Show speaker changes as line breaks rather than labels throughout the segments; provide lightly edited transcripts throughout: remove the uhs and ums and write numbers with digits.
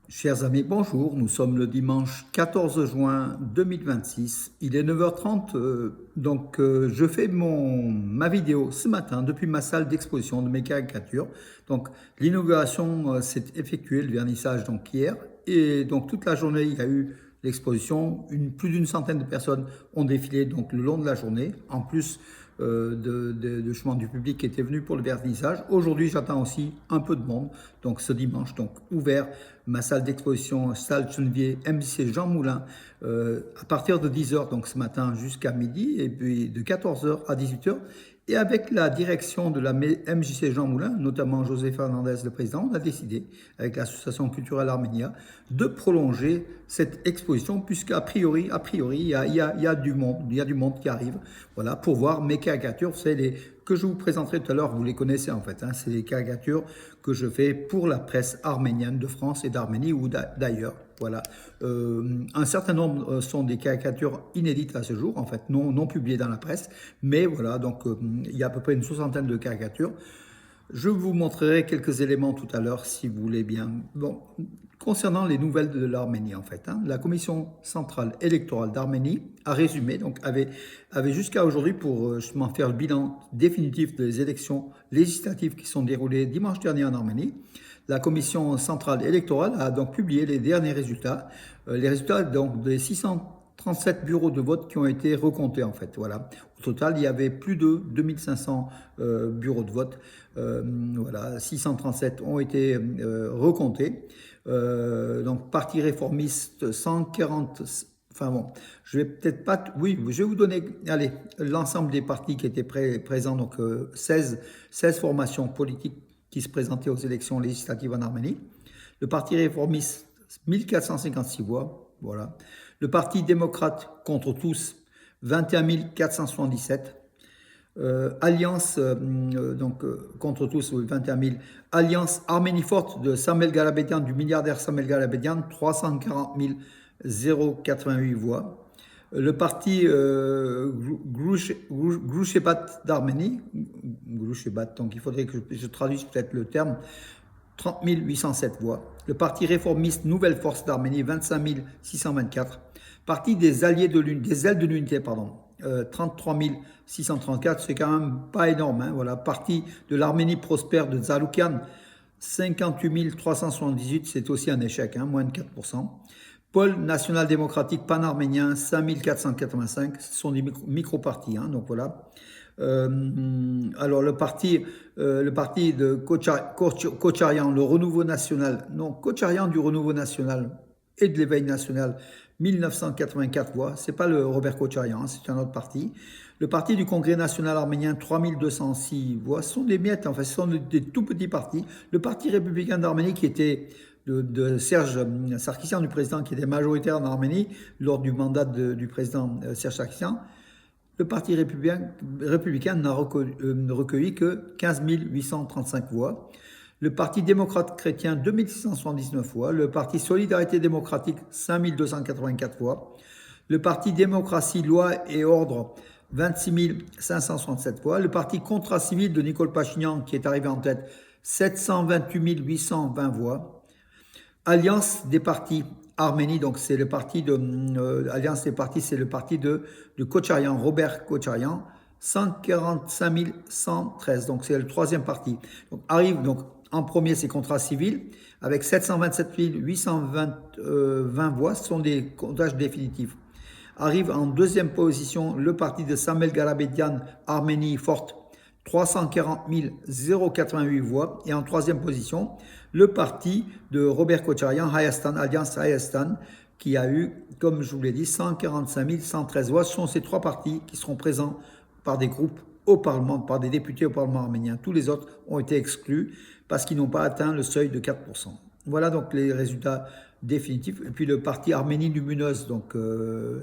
Chers amis, bonjour. Nous sommes le dimanche 14 juin 2026. Il est 9h30. Je fais ma vidéo ce matin depuis ma salle d'exposition de mes caricatures. Donc, l'inauguration s'est effectuée, le vernissage donc hier. Et donc, toute la journée, il y a eu l'exposition. Plus d'une centaine de personnes ont défilé donc, le long de la journée. En plus de chemin du public qui était venu pour le vernissage. Aujourd'hui, j'attends aussi un peu de monde. Donc ce dimanche, donc ouvert ma salle d'exposition, salle Geneviève MJC Jean Moulin, à partir de 10h, donc ce matin jusqu'à midi, et puis de 14h à 18h. Et avec la direction de la MJC Jean Moulin, notamment José Fernandez, le président, on a décidé, avec l'association culturelle Arménia, de prolonger cette exposition, puisqu'à priori, il y a du monde qui arrive, voilà, pour voir mes caricatures. C'est que je vous présenterai tout à l'heure, vous les connaissez en fait, hein, c'est les caricatures que je fais pour la presse arménienne de France et d'Arménie ou d'ailleurs. Voilà. Un certain nombre sont des caricatures inédites à ce jour, en fait, non publiées dans la presse, mais voilà, donc il y a à peu près une soixantaine de caricatures. Je vous montrerai quelques éléments tout à l'heure, si vous voulez bien. Bon, concernant les nouvelles de l'Arménie, en fait, hein, la Commission centrale électorale d'Arménie a résumé, donc avait jusqu'à aujourd'hui pour justement faire le bilan définitif des élections législatives qui sont déroulées dimanche dernier en Arménie. La Commission centrale électorale a donc publié les derniers résultats, les résultats donc des 637 bureaux de vote qui ont été recomptés en fait. Voilà. Au total, il y avait plus de 2500 bureaux de vote. Voilà, 637 ont été recomptés. Donc, Parti réformiste, 140. Enfin bon, je vais peut-être pas. Oui, je vais vous donner, allez, l'ensemble des partis qui étaient présents, donc 16 formations politiques qui se présentaient aux élections législatives en Arménie. Le Parti réformiste, 1456 voix, voilà. Le Parti démocrate contre tous, 21 477. Alliance, contre tous, 21 000. Alliance Arménie Forte de Samuel Garabedian, du milliardaire Samuel Garabedian, 340 088 voix. Le parti Grouchebat d'Arménie, Grouchebat, donc il faudrait que je traduise peut-être le terme, 30 807 voix. Le parti réformiste Nouvelle Force d'Arménie, 25 624. Parti des alliés de l'unité, des ailes de l'unité, pardon, 33 634, c'est quand même pas énorme. Hein, voilà. Parti de l'Arménie prospère de Zaloukian, 58 378, c'est aussi un échec, hein, moins de 4%. Pôle national démocratique pan-arménien, 5485, ce sont des micro-partis, hein, donc voilà. Alors le parti de Kocharian, le Renouveau National, non, Kocharian du Renouveau National et de l'Éveil National, 1984 voix, c'est pas le Robert Kocharian, hein, c'est un autre parti. Le parti du Congrès national arménien, 3206 voix, ce sont des miettes, enfin ce sont des tout petits partis. Le parti républicain d'Arménie qui était de Serge Sarkissian, du président qui était majoritaire en Arménie lors du mandat du président Serge Sarkissian, le Parti républicain n'a recueilli que 15 835 voix. Le Parti démocrate chrétien, 2679 voix. Le Parti Solidarité démocratique, 5284 voix. Le Parti démocratie, loi et ordre, 26 567 voix. Le Parti contrat civil de Nicole Pachinian, qui est arrivé en tête, 728 820 voix. Alliance des partis Arménie, donc c'est le parti de Alliance des partis, c'est le parti de Kocharian, Robert Kocharian, 145 113, donc c'est le troisième parti. Donc arrive donc en premier, c'est contrat civil avec 727 820 voix, ce sont des comptages définitifs. Arrive en deuxième position le parti de Samuel Garabedian, Arménie Forte, 340 088 voix. Et en troisième position, le parti de Robert Kocharian, Hayastan, Alliance Hayastan, qui a eu, comme je vous l'ai dit, 145 113 voix. Ce sont ces trois partis qui seront présents par des groupes au Parlement, par des députés au Parlement arménien. Tous les autres ont été exclus parce qu'ils n'ont pas atteint le seuil de 4%. Voilà donc les résultats définitifs. Et puis le parti Arménie Lumineuse, donc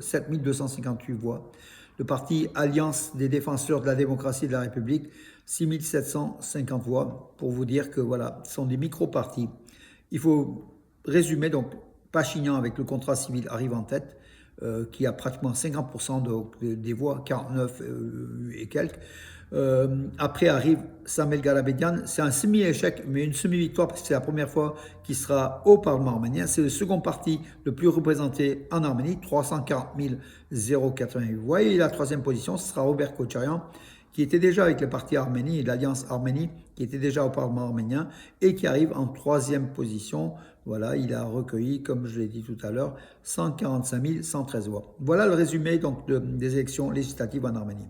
7258 voix. Le parti Alliance des défenseurs de la démocratie et de la République, 6750 voix, pour vous dire que voilà, ce sont des micro-partis. Il faut résumer, donc Pachinian avec le contrat civil arrive en tête, qui a pratiquement 50% des voix, 49 et quelques. Après arrive Samuel Garabedian. C'est un semi-échec, mais une semi-victoire parce que c'est la première fois qu'il sera au Parlement arménien. C'est le second parti le plus représenté en Arménie, 340 088 voix. Et la troisième position, ce sera Robert Kocharian, qui était déjà avec le parti Arménie et l'Alliance Arménie, qui était déjà au Parlement arménien et qui arrive en troisième position. Voilà, il a recueilli, comme je l'ai dit tout à l'heure, 145 113 voix. Voilà le résumé donc, des élections législatives en Arménie.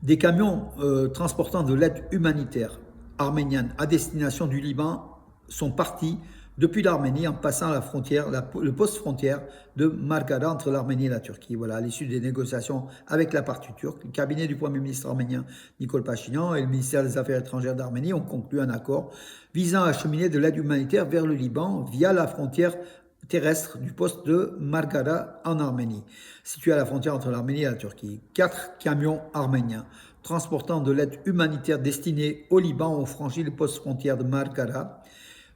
Des camions transportant de l'aide humanitaire arménienne à destination du Liban sont partis depuis l'Arménie en passant la frontière, le poste frontière de Margara entre l'Arménie et la Turquie. Voilà, à l'issue des négociations avec la partie turque, le cabinet du Premier ministre arménien Nikol Pachinian et le ministère des Affaires étrangères d'Arménie ont conclu un accord visant à acheminer de l'aide humanitaire vers le Liban via la frontière terrestre du poste de Margara en Arménie, situé à la frontière entre l'Arménie et la Turquie. 4 camions arméniens transportant de l'aide humanitaire destinée au Liban ont franchi le poste frontière de Margara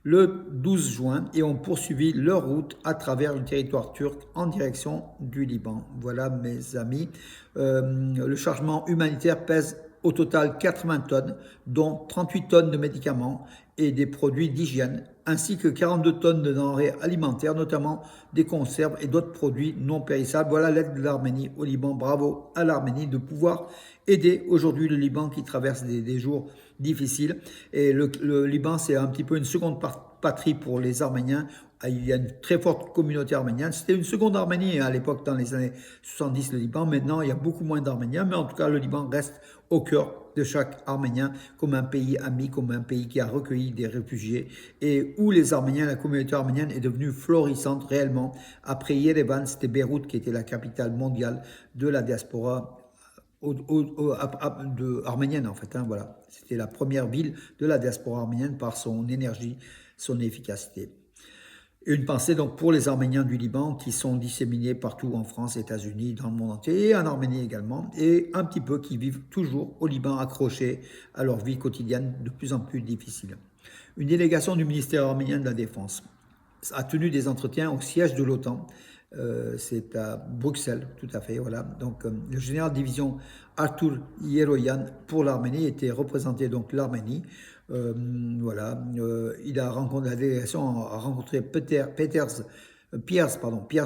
le 12 juin et ont poursuivi leur route à travers le territoire turc en direction du Liban. Voilà mes amis, le chargement humanitaire pèse au total 80 tonnes, dont 38 tonnes de médicaments et des produits d'hygiène, ainsi que 42 tonnes de denrées alimentaires, notamment des conserves et d'autres produits non périssables. Voilà l'aide de l'Arménie au Liban. Bravo à l'Arménie de pouvoir aider aujourd'hui le Liban qui traverse des jours difficiles. Et le Liban, c'est un petit peu une seconde patrie pour les Arméniens. Il y a une très forte communauté arménienne. C'était une seconde Arménie à l'époque, dans les années 70, le Liban. Maintenant, il y a beaucoup moins d'Arméniens, mais en tout cas, le Liban reste au cœur de chaque Arménien comme un pays ami, comme un pays qui a recueilli des réfugiés et où les Arméniens, la communauté arménienne est devenue florissante réellement. Après Yerevan, c'était Beyrouth qui était la capitale mondiale de la diaspora arménienne en fait. Voilà. C'était la première ville de la diaspora arménienne par son énergie, son efficacité. Une pensée donc pour les Arméniens du Liban qui sont disséminés partout en France, États-Unis, dans le monde entier et en Arménie également, et un petit peu qui vivent toujours au Liban accrochés à leur vie quotidienne de plus en plus difficile. Une délégation du ministère arménien de la Défense a tenu des entretiens au siège de l'OTAN. C'est à Bruxelles, tout à fait. Voilà. Donc, le général de division Artur Yeroyan pour l'Arménie était représenté donc l'Arménie. Voilà. Il a rencontré, la délégation a rencontré Pierre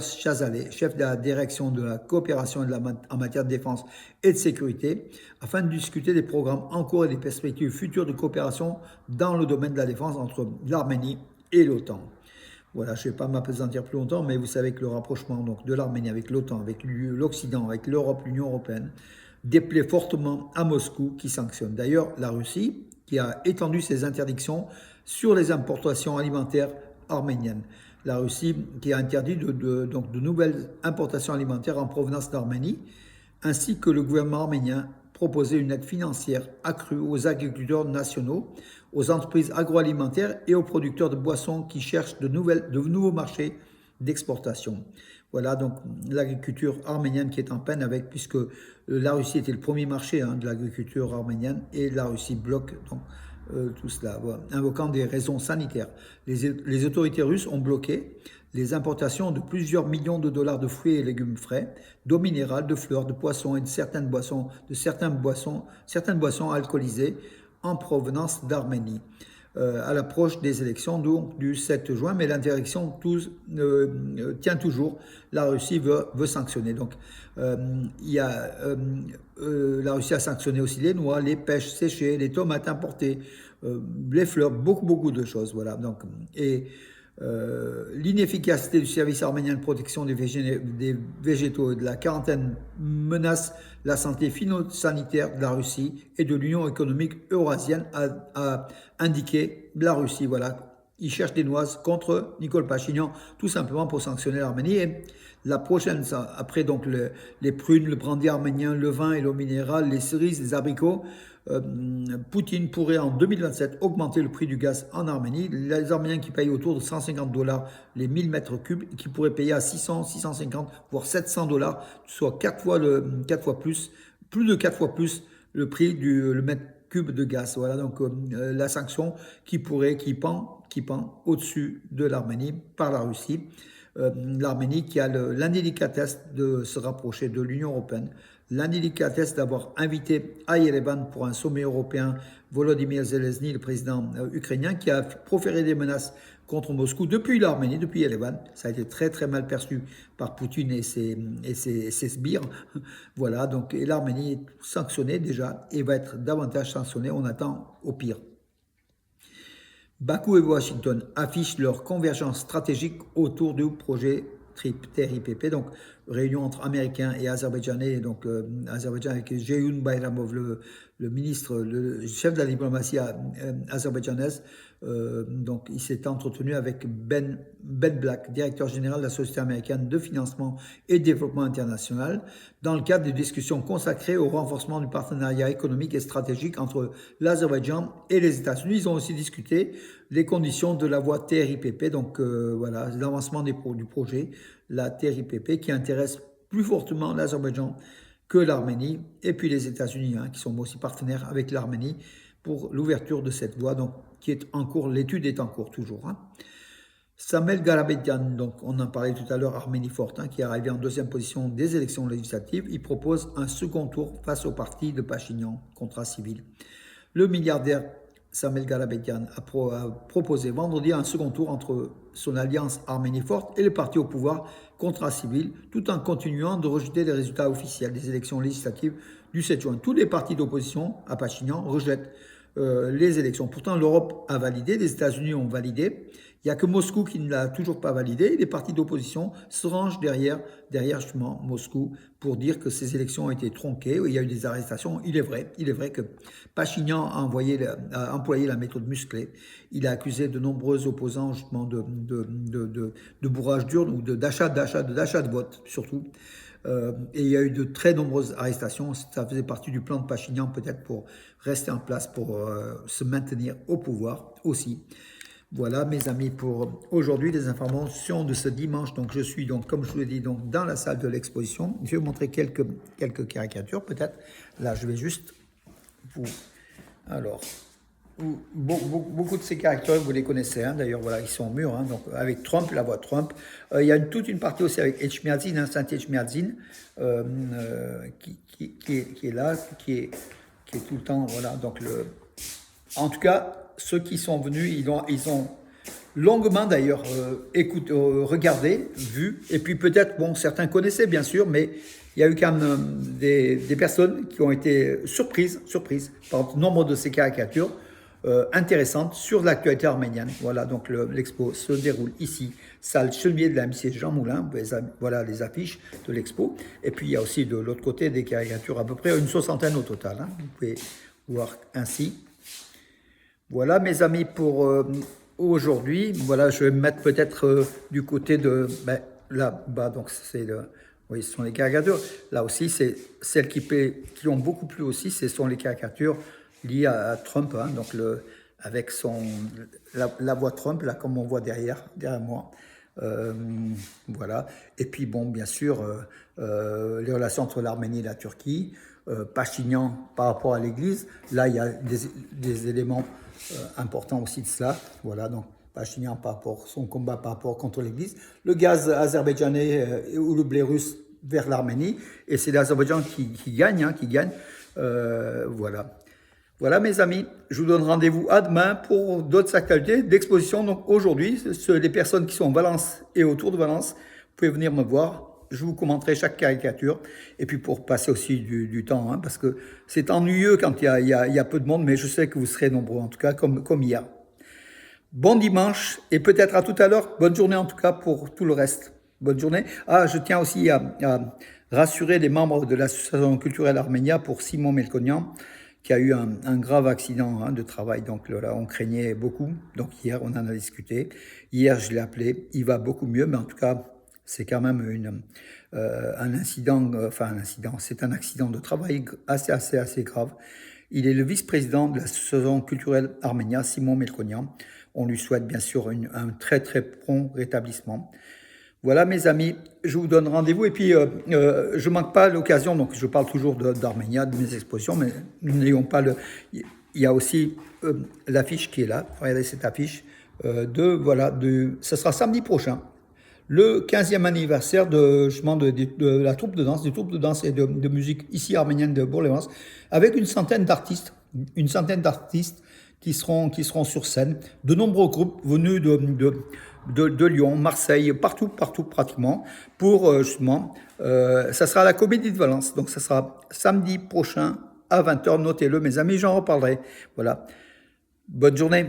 Chazalé, chef de la direction de la coopération en matière de défense et de sécurité, afin de discuter des programmes en cours et des perspectives futures de coopération dans le domaine de la défense entre l'Arménie et l'OTAN. Voilà, je ne vais pas m'appesantir plus longtemps, mais vous savez que le rapprochement donc, de l'Arménie avec l'OTAN, avec l'Occident, avec l'Europe, l'Union européenne, déplaît fortement à Moscou qui sanctionne. D'ailleurs, la Russie qui a étendu ses interdictions sur les importations alimentaires arméniennes. La Russie qui a interdit donc de nouvelles importations alimentaires en provenance d'Arménie, ainsi que le gouvernement arménien proposait une aide financière accrue aux agriculteurs nationaux, aux entreprises agroalimentaires et aux producteurs de boissons qui cherchent de nouveaux marchés d'exportation. Voilà donc l'agriculture arménienne qui est en peine avec, puisque la Russie était le premier marché de l'agriculture arménienne et la Russie bloque donc tout cela, voilà, invoquant des raisons sanitaires. Les autorités russes ont bloqué les importations de plusieurs millions de dollars de fruits et légumes frais, d'eau minérale, de fleurs, de poissons et de certaines boissons alcoolisées en provenance d'Arménie. À l'approche des élections donc, du 7 juin, mais l'interdiction tient toujours. La Russie veut sanctionner. Donc, la Russie a sanctionné aussi les noix, les pêches séchées, les tomates importées, les fleurs, beaucoup de choses. Voilà. Donc, et l'inefficacité du service arménien de protection des végétaux et de la quarantaine menace la santé phytosanitaire de la Russie et de l'Union économique eurasienne, a indiqué la Russie. Voilà, ils cherchent des noises contre Nikol Pachinian, tout simplement pour sanctionner l'Arménie. Et la prochaine, après donc les prunes, le brandy arménien, le vin et l'eau minérale, les cerises, les abricots, Poutine pourrait en 2027 augmenter le prix du gaz en Arménie. Les Arméniens qui payent autour de 150 $ les 1000 mètres cubes, qui pourraient payer à 600, 650, voire 700 $, soit 4 fois plus de 4 fois plus le prix le mètre cube de gaz. Voilà donc la sanction qui pend au-dessus de l'Arménie par la Russie. L'Arménie qui a l'indélicatesse de se rapprocher de l'Union européenne, l'indélicatesse d'avoir invité à Yerevan pour un sommet européen Volodymyr Zelensky, le président ukrainien, qui a proféré des menaces contre Moscou depuis l'Arménie, depuis Yerevan. Ça a été très très mal perçu par Poutine et ses sbires. Voilà, donc l'Arménie est sanctionnée déjà et va être davantage sanctionnée. On attend au pire. Bakou et Washington affichent leur convergence stratégique autour du projet TRIPP, donc réunion entre Américains et Azerbaïdjanais, donc Azerbaïdjan avec Ceyhun Bayramov, le ministre, le chef de la diplomatie azerbaïdjanaise. Donc il s'est entretenu avec Ben Black, directeur général de la Société américaine de financement et développement international, dans le cadre des discussions consacrées au renforcement du partenariat économique et stratégique entre l'Azerbaïdjan et les États-Unis. Ils ont aussi discuté les conditions de la voie TRIPP, donc voilà, l'avancement du projet, la TRIPP, qui intéresse plus fortement l'Azerbaïdjan que l'Arménie, et puis les États-Unis, qui sont aussi partenaires avec l'Arménie pour l'ouverture de cette voie, donc qui est en cours, l'étude est en cours toujours. Samuel Garabedian, donc on en parlait tout à l'heure, Arménie forte, qui est arrivé en deuxième position des élections législatives, il propose un second tour face au parti de Pachinian, contrat civil. Le milliardaire Samuel Garabedian a proposé vendredi un second tour entre son alliance Arménie forte et le parti au pouvoir, contrat civil, tout en continuant de rejeter les résultats officiels des élections législatives du 7 juin. Tous les partis d'opposition à Pachinian rejettent les élections. Pourtant, l'Europe a validé, les États-Unis ont validé. Il n'y a que Moscou qui ne l'a toujours pas validé. Les partis d'opposition se rangent derrière justement Moscou pour dire que ces élections ont été tronquées. Il y a eu des arrestations. Il est vrai que Pachinian a employé la méthode musclée. Il a accusé de nombreux opposants justement de bourrage dur ou d'achat de vote surtout. Et il y a eu de très nombreuses arrestations. Ça faisait partie du plan de Pachinian peut-être pour rester en place, pour se maintenir au pouvoir aussi. Voilà mes amis pour aujourd'hui les informations de ce dimanche. Donc je suis donc comme je vous l'ai dit donc dans la salle de l'exposition. Je vais vous montrer quelques caricatures peut-être. Là je vais juste vous... Alors... Beaucoup de ces caractères, vous les connaissez, d'ailleurs, voilà, ils sont au mur, donc avec Trump, la voix Trump. Il y a toute une partie aussi avec Etchmiadzin, Saint Etchmiadzin, qui est là, qui est tout le temps, voilà. Donc en tout cas, ceux qui sont venus, ils ont longuement d'ailleurs regardé, vu, et puis peut-être, bon, certains connaissaient bien sûr, mais il y a eu quand même des personnes qui ont été surprises par nombre de ces caricatures. Intéressante sur l'actualité arménienne. Voilà, donc l'expo se déroule ici, salle Chenevier de la MCS Jean Moulin. Voilà les affiches de l'expo. Et puis il y a aussi de l'autre côté des caricatures, à peu près une soixantaine au total. Vous pouvez voir ainsi. Voilà mes amis pour aujourd'hui. Voilà, je vais me mettre peut-être du côté de là-bas. Donc oui, ce sont les caricatures. Là aussi, c'est celles qui ont beaucoup plu aussi. Ce sont les caricatures lié à Trump, donc avec la voix Trump, là, comme on voit derrière moi. Voilà. Et puis, bon, bien sûr, les relations entre l'Arménie et la Turquie, Pachinian par rapport à l'Église. Là, il y a des éléments importants aussi de cela. Voilà, donc Pachinian par rapport son combat par rapport contre l'Église. Le gaz azerbaïdjanais ou le blé russe vers l'Arménie. Et c'est l'Azerbaïdjan qui gagne, voilà. Voilà mes amis, je vous donne rendez-vous à demain pour d'autres actualités d'exposition. Donc aujourd'hui, les personnes qui sont en Valence et autour de Valence, vous pouvez venir me voir. Je vous commenterai chaque caricature. Et puis pour passer aussi du temps, parce que c'est ennuyeux quand il y a peu de monde, mais je sais que vous serez nombreux, en tout cas comme hier. Bon dimanche et peut-être à tout à l'heure. Bonne journée en tout cas pour tout le reste. Bonne journée. Je tiens aussi à rassurer les membres de l'association culturelle Arménia pour Simon Melkonian, qui a eu un grave accident de travail. Donc là, on craignait beaucoup. Donc hier, on en a discuté. Hier, je l'ai appelé. Il va beaucoup mieux, mais en tout cas, c'est quand même un incident, c'est un accident de travail assez grave. Il est le vice-président de l'association culturelle Arménia, Simon Melkonian. On lui souhaite bien sûr un très très prompt rétablissement. Voilà mes amis, je vous donne rendez-vous et puis je ne manque pas l'occasion, donc je parle toujours d'Arménia, de mes expositions, mais n'ayons pas il y a aussi l'affiche qui est là, regardez cette affiche, ce sera samedi prochain, le 15e anniversaire justement de la troupe de danse, des troupes de danse et de musique ici arménienne de Bourg-les-Valences, avec une centaine d'artistes qui seront sur scène, de nombreux groupes venus de Lyon, Marseille, partout pratiquement, pour justement, ça sera à la Comédie de Valence, donc ça sera samedi prochain à 20h, notez-le mes amis, j'en reparlerai. Voilà, bonne journée.